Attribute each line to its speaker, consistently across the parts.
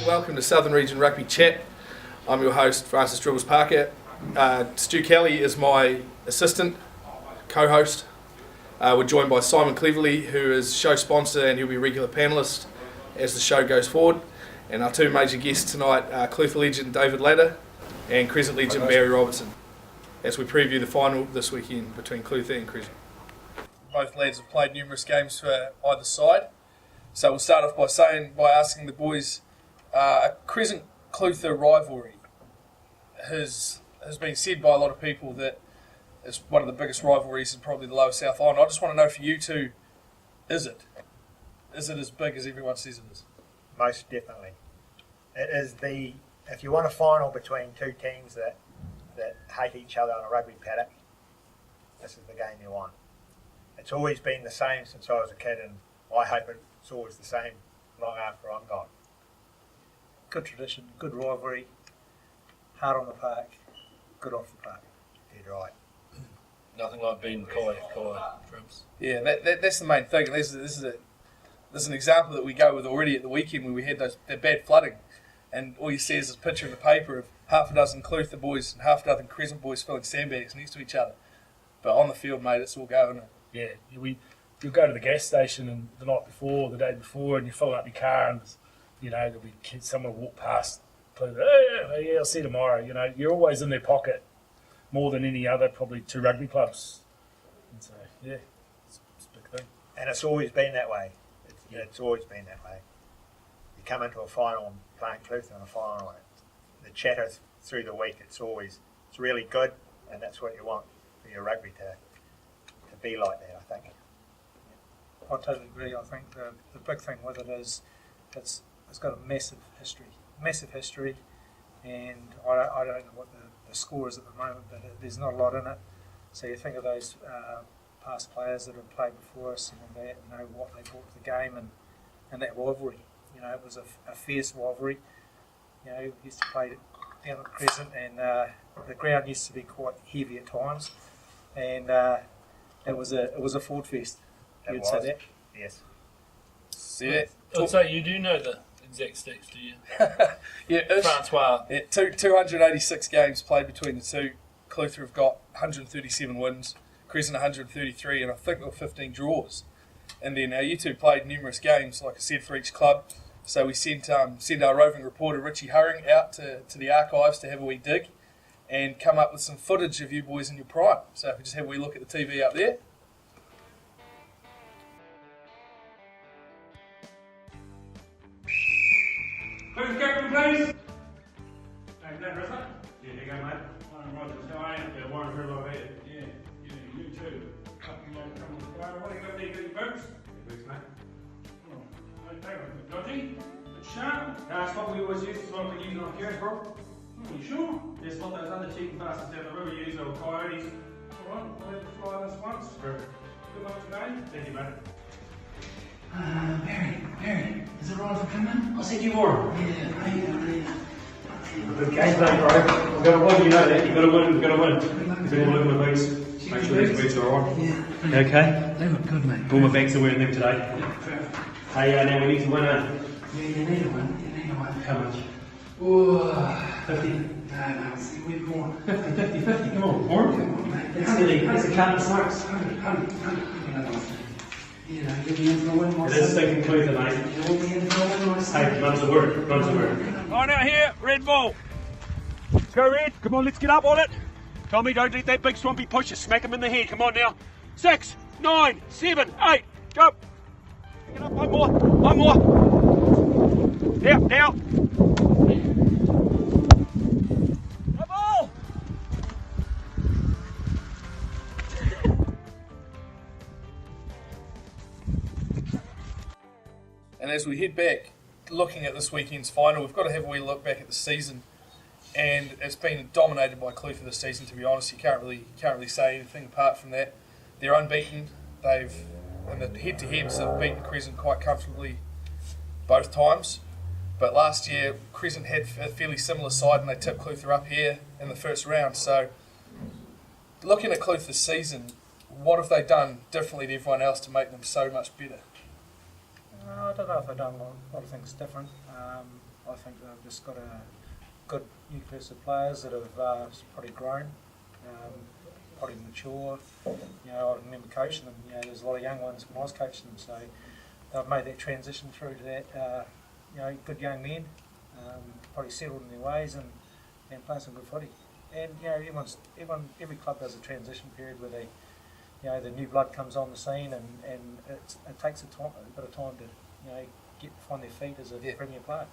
Speaker 1: welcome to Southern Region Rugby Chat. I'm your host, Francis Dribbles Parker. Stu Kelly is my assistant, co-host. We're joined by Simon Cleverley, who is show sponsor, and he'll be a regular panelist as the show goes forward. And our two major guests tonight are Clutha legend David Latta and Crescent legend Barry Robertson, as we preview the final this weekend between Clutha and Crescent. Both lads have played numerous games for either side. So we'll start off by asking the boys, a Crescent-Clutha rivalry has been said by a lot of people that it's one of the biggest rivalries in probably the Lower South Island. I just want to know for you two, is it? Is it as big as everyone says it is?
Speaker 2: Most definitely. It is if you want a final between two teams that hate each other on a rugby paddock, this is the game you want. It's always been the same since I was a kid, and I hope it's always the same long after I'm gone.
Speaker 3: Good tradition, good rivalry, hard on the park, good off the park.
Speaker 2: Dead right.
Speaker 4: Nothing like being Kai trips.
Speaker 1: Yeah, that's the main thing. There's an example that we go with already at the weekend when we had that bad flooding, and all you see is this picture in the paper of half a dozen Clutha boys and half a dozen Crescent boys filling sandbags next to each other. But on the field, mate, it's all going.
Speaker 5: Yeah, you'll go to the gas station and the night before, the day before, and you're filling up your car, and there'll be kids, someone will walk past, hey, I'll see you tomorrow. You're always in their pocket more than any other, probably two rugby clubs. And so, yeah, it's a big thing.
Speaker 2: And it's always been that way. It's always been that way. You come into a final and playing Clutha in a final, the chatter through the week, it's really good, and that's what you want for your rugby to be like that, I think.
Speaker 3: I totally agree. I think the big thing with it is it's got a massive history, and I don't know what the score is at the moment, but there's not a lot in it. So you think of those past players that have played before us and what they brought to the game, and that rivalry. It was a fierce rivalry. We used to play down at Crescent, and the ground used to be quite heavy at times, and it was a Ford fest. You'd say that?
Speaker 2: Yes.
Speaker 1: See that?
Speaker 4: I'd say you do know the exact stats, do you?
Speaker 1: Yeah,
Speaker 4: Francois.
Speaker 1: Yeah, 286 games played between the two. Clutha have got 137 wins, Crescent 133, and I think there were 15 draws. And then you two played numerous games, like I said, for each club. So we sent our roving reporter Richie Hurring out to the archives to have a wee dig and come up with some footage of you boys in your prime. So if we just have a wee look at the TV up there.
Speaker 6: Please, captain, please. Thank you, Rissa. Yeah, here you go, mate. I'm Roger. How are you? Yeah, Warren, very well, mate. Yeah, you too. Come on the floor. What do you got there? You got your boots? Yeah, boots, mate. Oh, okay, a bit dodgy, a bit sharp.
Speaker 7: That's what we always use. It's what we use on gears, bro.
Speaker 6: You sure?
Speaker 7: Yes, what those other cheating bastards out the river use, or coyotes.
Speaker 6: Alright, I'll let you fly this once.
Speaker 7: Perfect.
Speaker 6: Good luck today.
Speaker 7: Thank you, mate.
Speaker 8: Barry, is it right if I come in? I said you were. Yeah, right.
Speaker 7: Good game plan, bro. We've got to win, you know that. You've got to win, we've got to win. You've got to look at the boots. Make sure these boots are alright.
Speaker 8: Yeah.
Speaker 7: You okay?
Speaker 8: They look good, mate.
Speaker 7: All my bags are wearing them today.
Speaker 8: Yeah, perfect.
Speaker 7: Hey, now we need to win,
Speaker 8: Yeah, you need a win.
Speaker 7: How much?
Speaker 8: Oh,
Speaker 7: 50.
Speaker 8: no, see, we're going.
Speaker 7: 50. Come on, more.
Speaker 8: Come on, mate.
Speaker 7: That's a carton of smokes.
Speaker 8: 100. Get me in for a win, my
Speaker 7: It is
Speaker 8: son.
Speaker 7: stinking Clutha, mate.
Speaker 8: You want me in for a win, my son?
Speaker 7: Hey, runs the word.
Speaker 6: On out here, red ball. Let's go, red. Come on, let's get up on it. Tommy, don't let that big swampy push you. Smack him in the head. Come on now. 6, 9, 7, 8. Go. Get up, one more. Now. Go ball.
Speaker 1: And as we head back, looking at this weekend's final, we've got to have a wee look back at the season. And it's been dominated by Clutha this season, to be honest. You can't really say anything apart from that. They're unbeaten. In the head-to-heads, they've beaten Crescent quite comfortably both times. But last year, Crescent had a fairly similar side, and they tipped Clutha up here in the first round. So, looking at Clutha's season, what have they done differently to everyone else to make them so much better?
Speaker 3: I don't know if they've done a lot of things different. I think they've just got a good nucleus of players that have probably grown, probably mature. I remember coaching them. There's a lot of young ones when I was coaching them, so they've made that transition through to that. Good young men, probably settled in their ways and playing some good footy. And every club does a transition period where they, the new blood comes on the scene, and it takes a bit of time to find their feet as a premier player.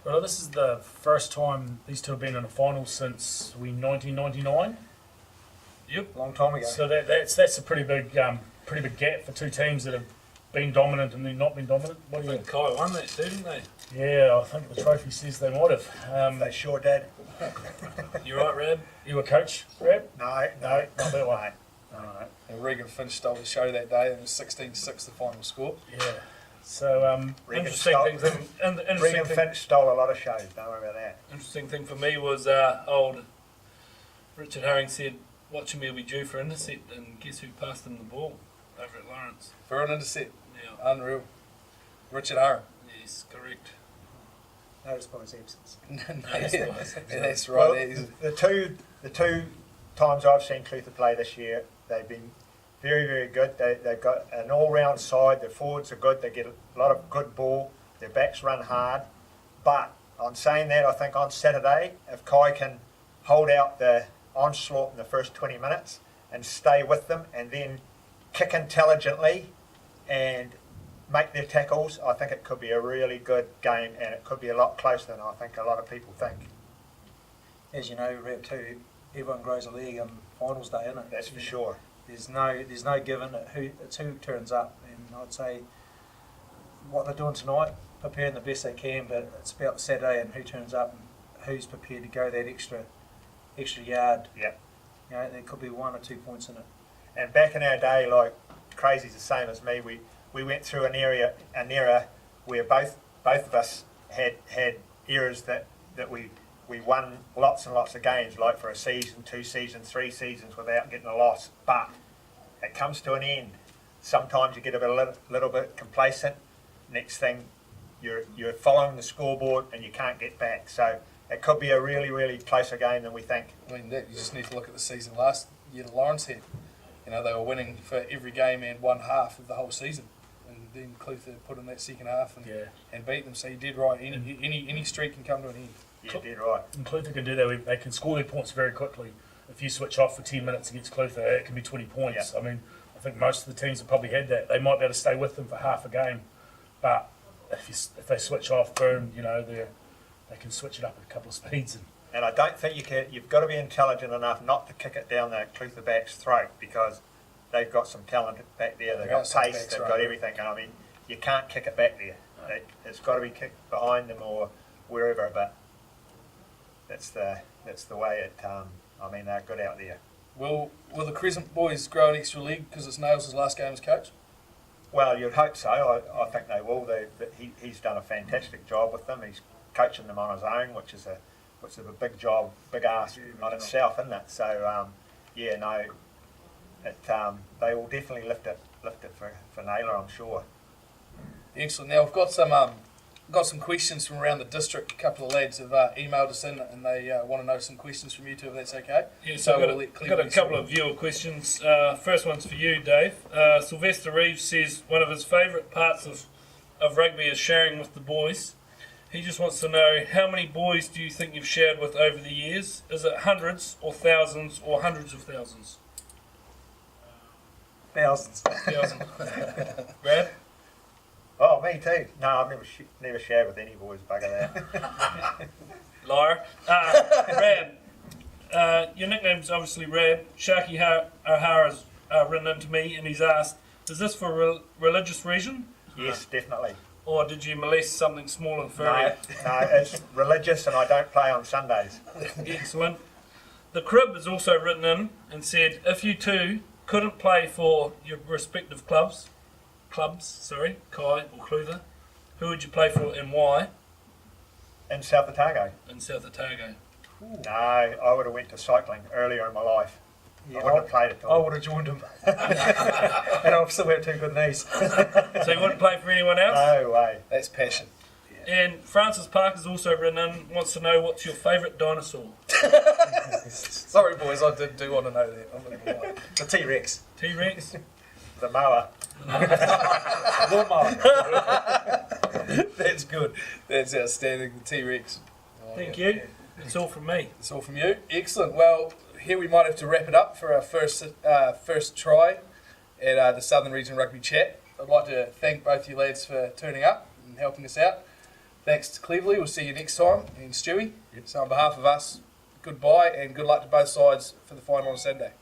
Speaker 5: Well, this is the first time these two have been in a final since 1999.
Speaker 3: Yep, long time ago.
Speaker 5: So that's a pretty big gap for two teams that have been dominant and then not been dominant. What do you think?
Speaker 4: Kai won that too, didn't they?
Speaker 5: Yeah, I think the trophy says they might have.
Speaker 2: They sure did.
Speaker 4: You right, Rab?
Speaker 5: You were coach, Rab?
Speaker 2: No,
Speaker 5: Not that one.
Speaker 2: No.
Speaker 9: And Regan Finch stole the show that day, and it was 16-6 the final score.
Speaker 5: Yeah. So
Speaker 4: Interesting thing.
Speaker 2: Regan Finch stole a lot of shows, don't worry about that.
Speaker 4: Interesting thing for me was old Richard Hurring said, watching me will be due for intercept, and guess who passed him the ball over at Lawrence?
Speaker 9: For an intercept.
Speaker 4: Yeah.
Speaker 9: Unreal. Richard Hurring.
Speaker 4: Yes, correct.
Speaker 3: Noticed by his absence.
Speaker 9: That's right.
Speaker 2: Well, the two times I've seen Clutha play this year, they've been very, very good. They've got an all-round side. Their forwards are good. They get a lot of good ball. Their backs run hard. But on saying that, I think on Saturday, if Kai can hold out the onslaught in the first 20 minutes and stay with them and then kick intelligently and make their tackles, I think it could be a really good game, and it could be a lot closer than I think a lot of people think.
Speaker 3: As you know, Rep 2, everyone grows a leg on finals day, isn't it?
Speaker 2: That's for sure.
Speaker 3: There's no given. It's who turns up, and I'd say what they're doing tonight, preparing the best they can, but it's about Saturday and who turns up and who's prepared to go that extra yard.
Speaker 2: Yeah.
Speaker 3: There could be 1 or 2 points in it.
Speaker 2: And back in our day, like Crazy's the same as me, we went through an era where both of us had eras that we won lots and lots of games, like for a season, 2 seasons, 3 seasons without getting a loss. But it comes to an end. Sometimes you get a little bit complacent. Next thing, you're following the scoreboard and you can't get back. So it could be a really, really closer game than we think.
Speaker 9: I mean, you just need to look at the season last year that Lawrence had. They were winning for every game and one half of the whole season. And then Clutha put in that second half and beat them. So you did right. Any streak can come to an end.
Speaker 2: You did right.
Speaker 5: And Clutha can do that. They can score their points very quickly. If you switch off for 10 minutes against Clutha, it can be 20 points.
Speaker 2: Yeah.
Speaker 5: I mean, I think most of the teams have probably had that. They might be able to stay with them for half a game, but if they switch off, boom, they can switch it up at a couple of speeds.
Speaker 2: And I don't think you've got to be intelligent enough not to kick it down the Clutha back's throat, because they've got some talent back there. They've got pace, they've got everything. And I mean, you can't kick it back there. It's got to be kicked behind them or wherever. But that's the way it. They're good out there.
Speaker 9: Will the Crescent boys grow an extra leg because it's Nails' last game as coach?
Speaker 2: Well, you'd hope so. I think they will. He's done a fantastic job with them. He's coaching them on his own, which is a big job, big ask on itself, isn't it? So they will definitely lift it for Naylor, I'm sure.
Speaker 9: Excellent. Now we've got some questions from around the district. A couple of lads have emailed us in, and they want to know some questions from you two, if that's okay.
Speaker 4: Yeah, so I've got a couple of viewer questions. First one's for you, Dave. Sylvester Reeves says one of his favourite parts of rugby is sharing with the boys. He just wants to know, how many boys do you think you've shared with over the years? Is it hundreds or thousands or hundreds of thousands?
Speaker 3: Thousands.
Speaker 4: Brad?
Speaker 2: Oh, me too. No, I've never shared with any boys, bugger that.
Speaker 4: Liar. Rab, your nickname's obviously Rab. Sharky O'Hara's written into me and he's asked, is this for religious reason?
Speaker 2: Yes, definitely.
Speaker 4: Or did you molest something small and furry?
Speaker 2: No, it's religious and I don't play on Sundays.
Speaker 4: Excellent. The Crib has also written in and said, if you two couldn't play for your respective clubs, Kai or Clutha, who would you play for and why?
Speaker 2: In South Otago.
Speaker 4: In South Otago.
Speaker 2: No, I would have went to cycling earlier in my life.
Speaker 3: Yeah,
Speaker 2: I wouldn't have played at
Speaker 3: I
Speaker 2: all.
Speaker 3: would have joined him. And I've still got 2 good knees.
Speaker 4: So you wouldn't play for anyone else?
Speaker 2: No way.
Speaker 9: That's passion.
Speaker 4: And Francis Parker's also written in, wants to know what's your favourite dinosaur?
Speaker 9: Sorry, boys, I do want to know that. I'm not gonna lie.
Speaker 2: The T-Rex.
Speaker 4: T-Rex?
Speaker 2: The mower.
Speaker 9: That's good. That's outstanding. The T-Rex.
Speaker 4: Thank you. That's all from me.
Speaker 9: That's all from you. Excellent. Well, here we might have to wrap it up for our first try at the Southern Region Rugby Chat. I'd like to thank both you lads for turning up and helping us out. Thanks to Cleverley. We'll see you next time. And Stewie. So on behalf of us, goodbye and good luck to both sides for the final on Saturday.